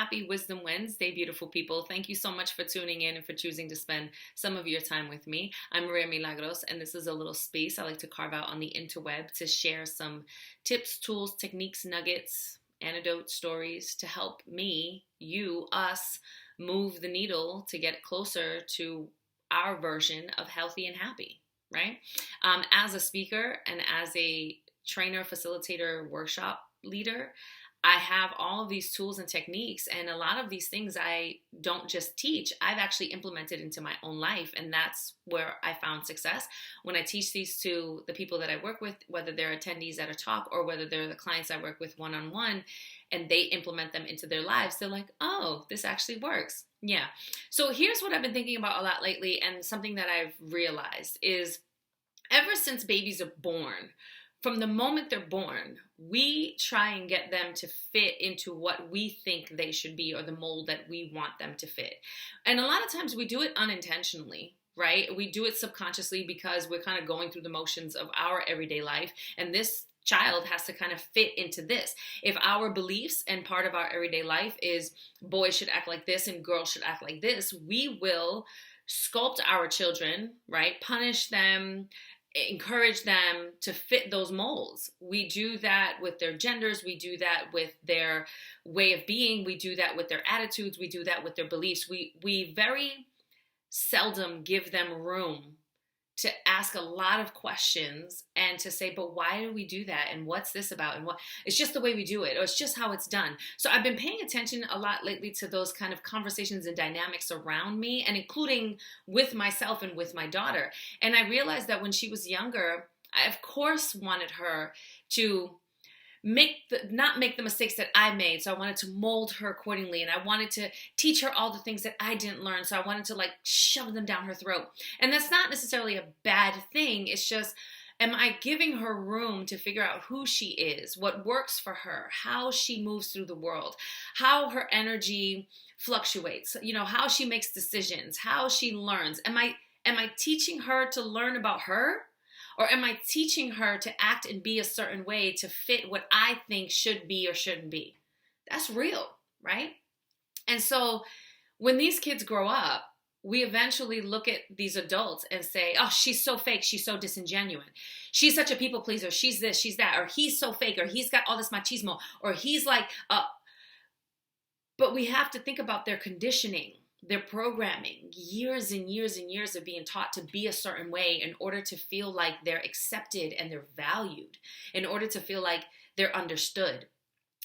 happy Wisdom Wednesday, beautiful people. Thank you so much for tuning in and for choosing to spend some of your time with me. I'm Maria Milagros, and this is a little space I like to carve out on the interweb to share some tips, tools, techniques, nuggets, anecdotes, stories to help me, you, us move the needle to get closer to our version of healthy and happy, right? As a speaker and as a trainer, facilitator, workshop leader, I have all of these tools and techniques, and a lot of these things I don't just teach, I've actually implemented into my own life, and that's where I found success. When I teach these to the people that I work with, whether they're attendees at a talk or whether they're the clients I work with one-on-one, and they implement them into their lives, they're like, oh, this actually works. Yeah. So here's what I've been thinking about a lot lately, and something that I've realized is ever since babies are born, from the moment they're born, we try and get them to fit into what we think they should be or the mold that we want them to fit. And a lot of times we do it unintentionally, right? We do it subconsciously because we're kind of going through the motions of our everyday life. And this child has to kind of fit into this. If our beliefs and part of our everyday life is boys should act like this and girls should act like this, we will sculpt our children, right? Punish them, encourage them to fit those molds. We do that with their genders. We do that with their way of being. We do that with their attitudes. We do that with their beliefs. We very seldom give them room to ask a lot of questions and to say, but why do we do that? And what's this about? And what, it's just the way we do it, or it's just how it's done. So I've been paying attention a lot lately to those kind of conversations and dynamics around me, and including with myself and with my daughter. And I realized that when she was younger, I of course wanted her to not make the mistakes that I made. So I wanted to mold her accordingly. And I wanted to teach her all the things that I didn't learn. So I wanted to shove them down her throat. And that's not necessarily a bad thing. It's just, am I giving her room to figure out who she is, what works for her, how she moves through the world, how her energy fluctuates, how she makes decisions, how she learns. Am I teaching her to learn about her? Or am I teaching her to act and be a certain way to fit what I think should be or shouldn't be? That's real, right? And so when these kids grow up, we eventually look at these adults and say, oh, she's so fake. She's so disingenuous. She's such a people pleaser. She's this, she's that. Or he's so fake. Or he's got all this machismo. Or he's like, but we have to think about their conditioning. Their programming, years and years and years of being taught to be a certain way in order to feel like they're accepted and they're valued, in order to feel like they're understood.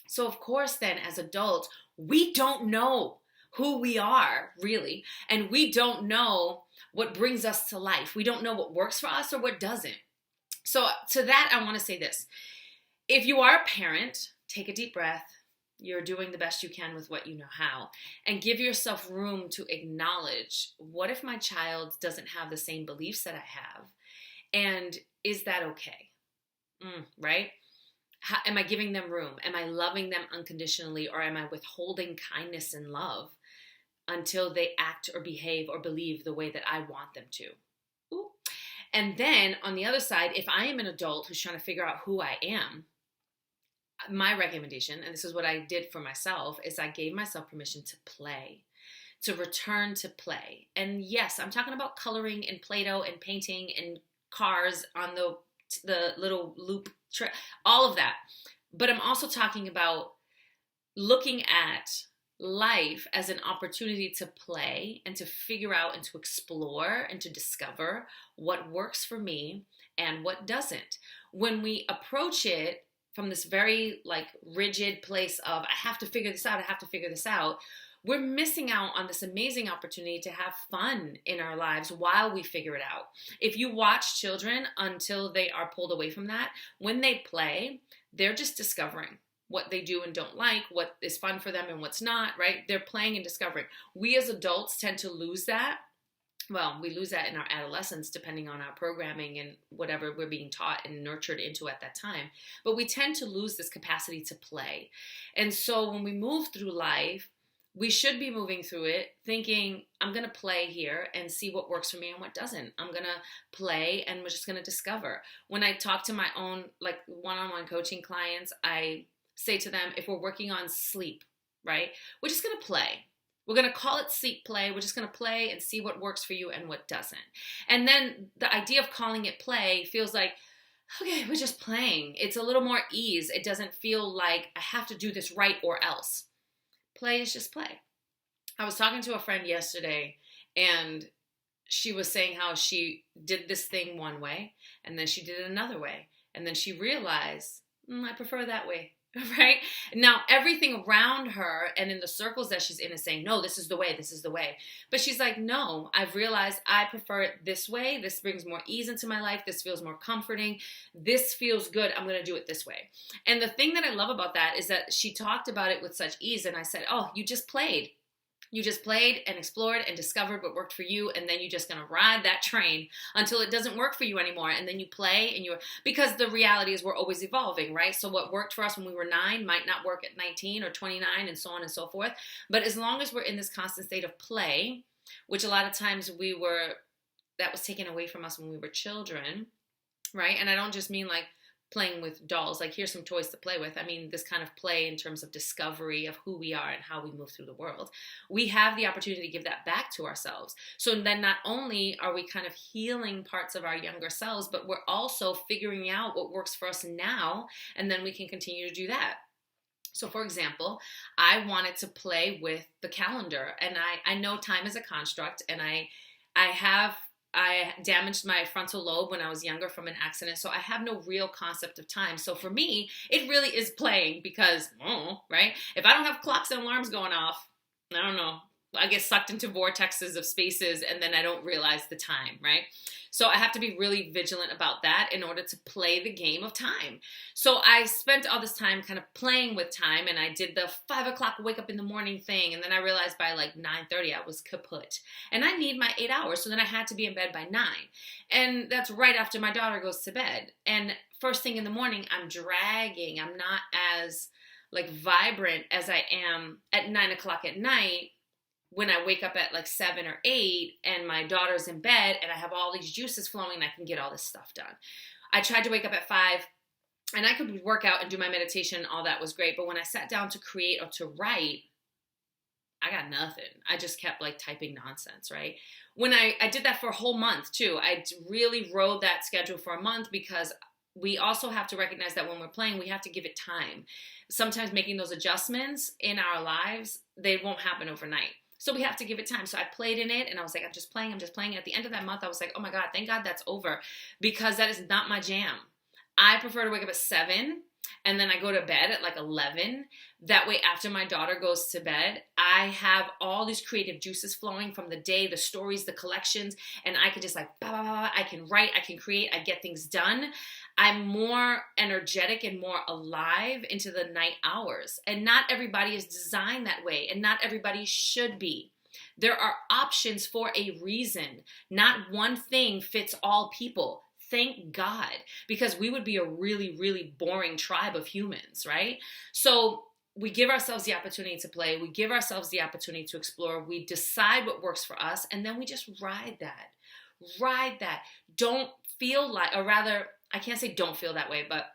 So of course then as adults, we don't know who we are really, and we don't know what brings us to life. We don't know what works for us or what doesn't. So to that, I want to say this. If you are a parent, take a deep breath. You're doing the best you can with what you know how. And give yourself room to acknowledge, what if my child doesn't have the same beliefs that I have? And is that okay? Right? Am I giving them room? Am I loving them unconditionally? Or am I withholding kindness and love until they act or behave or believe the way that I want them to? Ooh. And then on the other side, if I am an adult who's trying to figure out who I am, my recommendation, and this is what I did for myself, is I gave myself permission to play, to return to play. And yes, I'm talking about coloring and Play-Doh and painting and cars on the little loop, all of that. But I'm also talking about looking at life as an opportunity to play and to figure out and to explore and to discover what works for me and what doesn't. When we approach it from this very rigid place of, I have to figure this out, we're missing out on this amazing opportunity to have fun in our lives while we figure it out. If you watch children until they are pulled away from that, when they play, they're just discovering what they do and don't like, what is fun for them and what's not, right? They're playing and discovering. We as adults tend to lose that. Well, we lose that in our adolescence, depending on our programming and whatever we're being taught and nurtured into at that time. But we tend to lose this capacity to play. And so when we move through life, we should be moving through it thinking, I'm going to play here and see what works for me and what doesn't. I'm going to play and we're just going to discover. When I talk to my own one-on-one coaching clients, I say to them, if we're working on sleep, right? We're just going to play. We're going to call it seek play. We're just going to play and see what works for you and what doesn't. And then the idea of calling it play feels like, okay, we're just playing. It's a little more ease. It doesn't feel like I have to do this right or else. Play is just play. I was talking to a friend yesterday, and she was saying how she did this thing one way, and then she did it another way. And then she realized, I prefer that way. Right? Now, everything around her and in the circles that she's in is saying, no, this is the way, this is the way. But she's like, no, I've realized I prefer it this way. This brings more ease into my life. This feels more comforting. This feels good. I'm going to do it this way. And the thing that I love about that is that she talked about it with such ease. And I said, oh, you just played. You just played and explored and discovered what worked for you, and then you're just going to ride that train until it doesn't work for you anymore. And then you play, and because the reality is we're always evolving, right? So what worked for us when we were 9 might not work at 19 or 29 and so on and so forth. But as long as we're in this constant state of play, which a lot of times that was taken away from us when we were children, right? And I don't just mean like playing with dolls, like here's some toys to play with. I mean, this kind of play in terms of discovery of who we are and how we move through the world. We have the opportunity to give that back to ourselves. So then not only are we kind of healing parts of our younger selves, but we're also figuring out what works for us now, and then we can continue to do that. So for example, I wanted to play with the calendar, and I know time is a construct, and I damaged my frontal lobe when I was younger from an accident, so I have no real concept of time. So for me, it really is playing because, right? If I don't have clocks and alarms going off, I don't know, I get sucked into vortexes of spaces and then I don't realize the time, right? So I have to be really vigilant about that in order to play the game of time. So I spent all this time kind of playing with time, and I did the 5 o'clock wake up in the morning thing, and then I realized by like 9:30 I was kaput. And I need my 8 hours, so then I had to be in bed by 9. And that's right after my daughter goes to bed. And first thing in the morning, I'm dragging. I'm not as like vibrant as I am at 9 o'clock at night, when I wake up at like 7 or 8 and my daughter's in bed and I have all these juices flowing and I can get all this stuff done. I tried to wake up at 5 and I could work out and do my meditation. All that was great. But when I sat down to create or to write, I got nothing. I just kept like typing nonsense, right? When I did that for a whole month too. I really rode that schedule for a month because we also have to recognize that when we're playing, we have to give it time. Sometimes making those adjustments in our lives, they won't happen overnight. So we have to give it time. So I played in it and I was like, I'm just playing. At the end of that month, I was like, oh my God, thank God that's over, because that is not my jam. I prefer to wake up at 7 and then I go to bed at like 11. That way, after my daughter goes to bed, I have all these creative juices flowing from the day, the stories, the collections, and I can just like, blah, blah, blah, I can write, I can create, I get things done. I'm more energetic and more alive into the night hours. And not everybody is designed that way, and not everybody should be. There are options for a reason. Not one thing fits all people. Thank God, because we would be a really, really boring tribe of humans, right? So we give ourselves the opportunity to play. We give ourselves the opportunity to explore. We decide what works for us, and then we just ride that. Ride that. Don't feel like, or rather, I can't say don't feel that way, but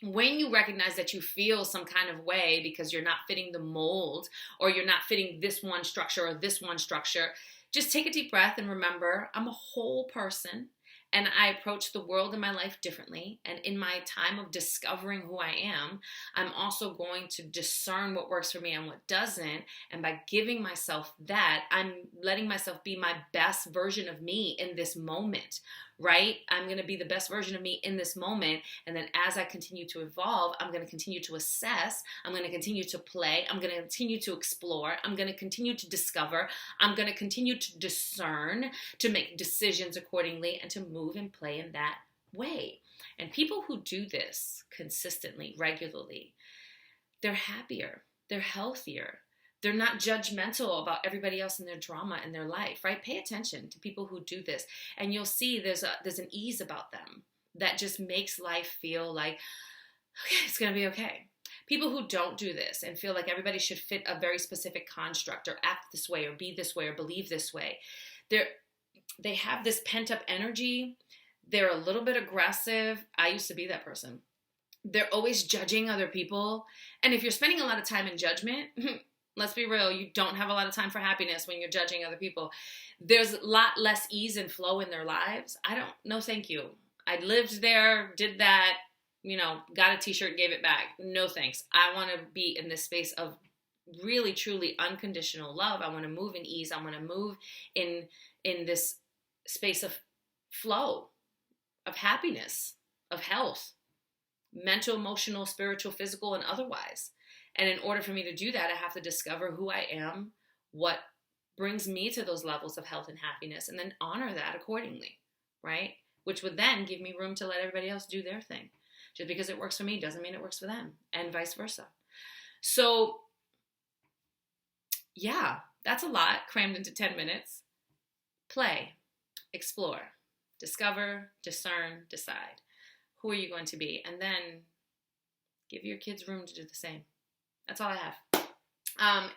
when you recognize that you feel some kind of way because you're not fitting the mold, or you're not fitting this one structure or this one structure, just take a deep breath and remember, I'm a whole person. And I approach the world in my life differently. And in my time of discovering who I am, I'm also going to discern what works for me and what doesn't. And by giving myself that, I'm letting myself be my best version of me in this moment, right? I'm going to be the best version of me in this moment. And then as I continue to evolve, I'm going to continue to assess. I'm going to continue to play. I'm going to continue to explore. I'm going to continue to discover. I'm going to continue to discern, to make decisions accordingly, and to move and play in that way. And people who do this consistently, regularly, they're happier. They're healthier. They're not judgmental about everybody else and their drama in their life, right? Pay attention to people who do this, and you'll see there's an ease about them that just makes life feel like, okay, it's going to be okay. People who don't do this and feel like everybody should fit a very specific construct or act this way or be this way or believe this way, they have this pent-up energy. They're a little bit aggressive. I used to be that person. They're always judging other people. And if you're spending a lot of time in judgment, Let's be real. You don't have a lot of time for happiness when you're judging other people. There's a lot less ease and flow in their lives. No, thank you. I lived there, did that, got a t-shirt, gave it back. No thanks. I want to be in this space of really, truly unconditional love. I want to move in ease. I want to move in this space of flow, of happiness, of health, mental, emotional, spiritual, physical, and otherwise. And in order for me to do that, I have to discover who I am, what brings me to those levels of health and happiness, and then honor that accordingly, right? Which would then give me room to let everybody else do their thing. Just because it works for me doesn't mean it works for them, and vice versa. So, yeah, that's a lot crammed into 10 minutes. Play, explore, discover, discern, decide. Who are you going to be? And then give your kids room to do the same. That's all I have.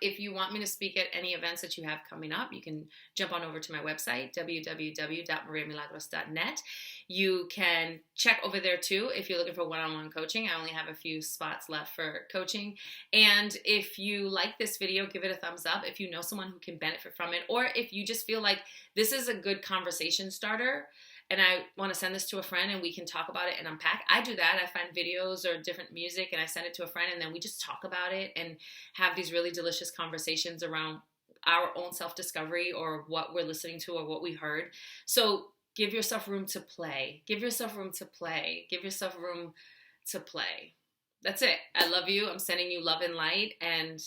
If you want me to speak at any events that you have coming up, you can jump on over to my website, www.mariamilagros.net. You can check over there too if you're looking for one-on-one coaching. I only have a few spots left for coaching. And if you like this video, give it a thumbs up. If you know someone who can benefit from it, or if you just feel like this is a good conversation starter, and I want to send this to a friend and we can talk about it and unpack. I do that. I find videos or different music and I send it to a friend and then we just talk about it and have these really delicious conversations around our own self-discovery or what we're listening to or what we heard. So give yourself room to play. Give yourself room to play. Give yourself room to play. That's it. I love you. I'm sending you love and light, and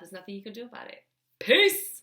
there's nothing you can do about it. Peace.